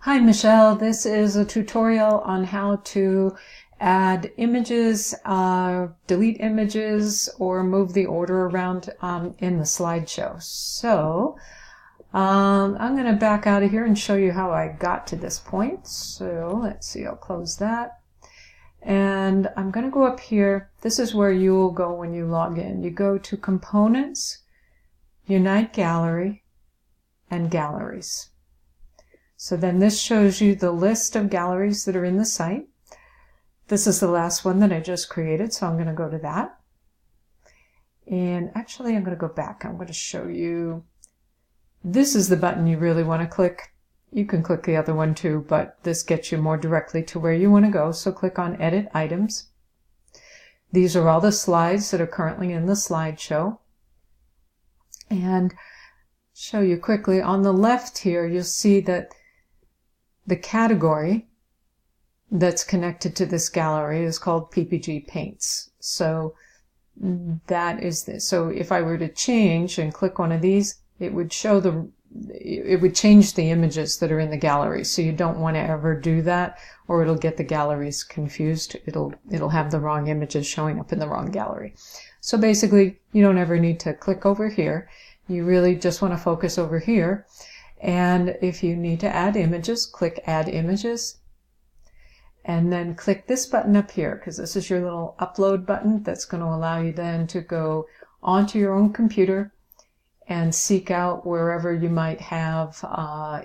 Hi Michelle, this is a tutorial on how to add images, delete images, or move the order around in the slideshow. So I'm going to back out of here and show you how I got to this point. So let's see, I'll close that. And I'm going to go up here. This is where you will go when you log in. You go to Components, Unite Gallery, and Galleries. So then this shows you the list of galleries that are in the site. This is the last one that I just created, so I'm going to go to that. And actually, I'm going to go back. I'm going to show you. This is the button you really want to click. You can click the other one too, but this gets you more directly to where you want to go. So click on Edit Items. These are all the slides that are currently in the slideshow. And show you quickly, on the left here, you'll see that the category that's connected to this gallery is called PPG Paints. So that is this. So if I were to change and click one of these, it would show it would change the images that are in the gallery. So you don't want to ever do that, or it'll get the galleries confused. It'll have the wrong images showing up in the wrong gallery. So basically, you don't ever need to click over here. You really just want to focus over here. And if you need to add images, click Add Images. And then click this button up here, because this is your little upload button that's going to allow you then to go onto your own computer and seek out wherever you might have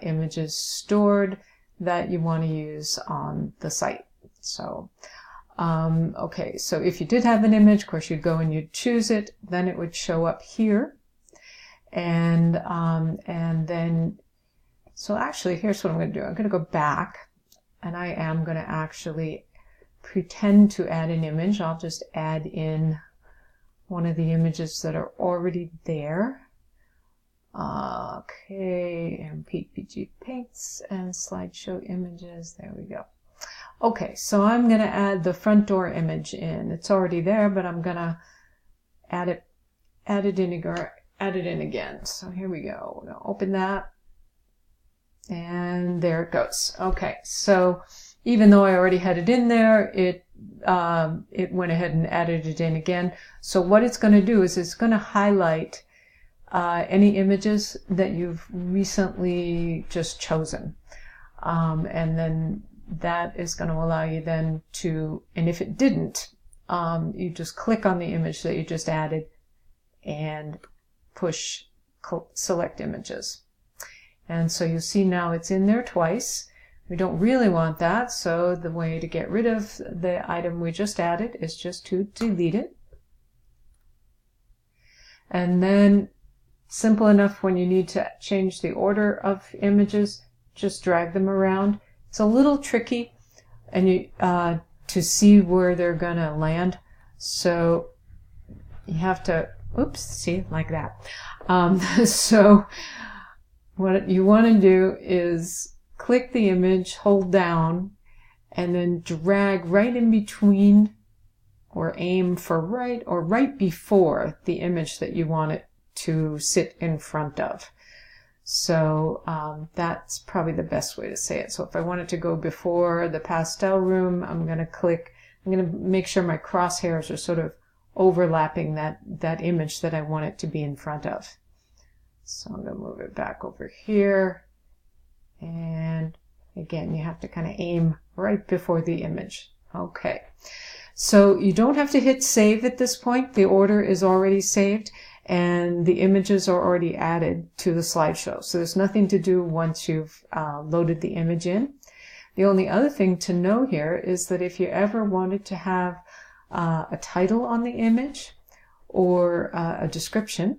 images stored that you want to use on the site. So, okay, so if you did have an image, of course, you'd go and you'd choose it, then it would show up here. And then, so actually, here's what I'm going to do. I'm going to go back, and I am going to actually pretend to add an image. I'll just add in one of the images that are already there. Okay, and PPG Paints and Slideshow Images. There we go. Okay, so I'm going to add the front door image in. It's already there, but I'm going to add it in again. So here we go. We're going to open that. And there it goes. Okay, so even though I already had it in there, it went ahead and added it in again. So what it's going to do is it's going to highlight any images that you've recently just chosen. And then that is going to allow you then to, and if it didn't, you just click on the image that you just added and push Select Images. And so you'll see now it's in there twice. We don't really want that, so the way to get rid of the item we just added is just to delete it. And then, simple enough, when you need to change the order of images, just drag them around. It's a little tricky and you to see where they're gonna land, so you have to, oops, see, like that. So what you want to do is click the image, hold down, and then drag right in between, or aim for right or right before the image that you want it to sit in front of. So that's probably the best way to say it. So if I want it to go before the pastel room, I'm going to make sure my crosshairs are sort of overlapping that image that I want it to be in front of. So I'm going to move it back over here. And again, you have to kind of aim right before the image. Okay. So you don't have to hit save at this point. The order is already saved and the images are already added to the slideshow. So there's nothing to do once you've loaded the image in. The only other thing to know here is that if you ever wanted to have a title on the image or a description,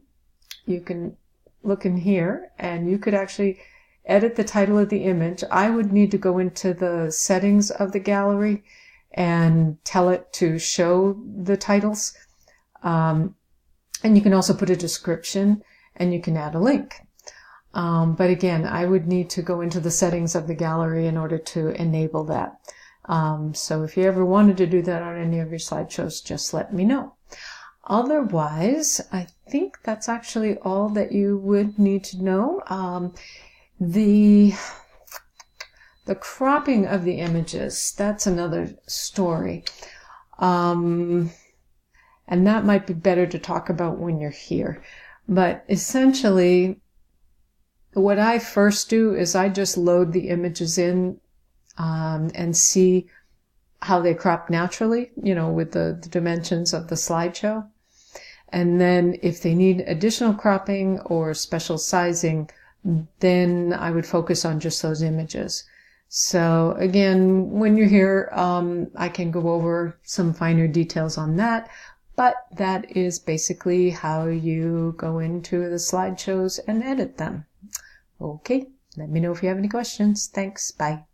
you can look in here and you could actually edit the title of the image. I would need to go into the settings of the gallery and tell it to show the titles. And you can also put a description and you can add a link. But again, I would need to go into the settings of the gallery in order to enable that. So if you ever wanted to do that on any of your slideshows, just let me know. Otherwise, I think that's actually all that you would need to know. The The cropping of the images, that's another story. And that might be better to talk about when you're here. But essentially, what I first do is I just load the images in and see how they crop naturally, with the dimensions of the slideshow. And then if they need additional cropping or special sizing, then I would focus on just those images. So again, when you're here, I can go over some finer details on that, but that is basically how you go into the slideshows and edit them. Okay, let me know if you have any questions. Thanks, bye.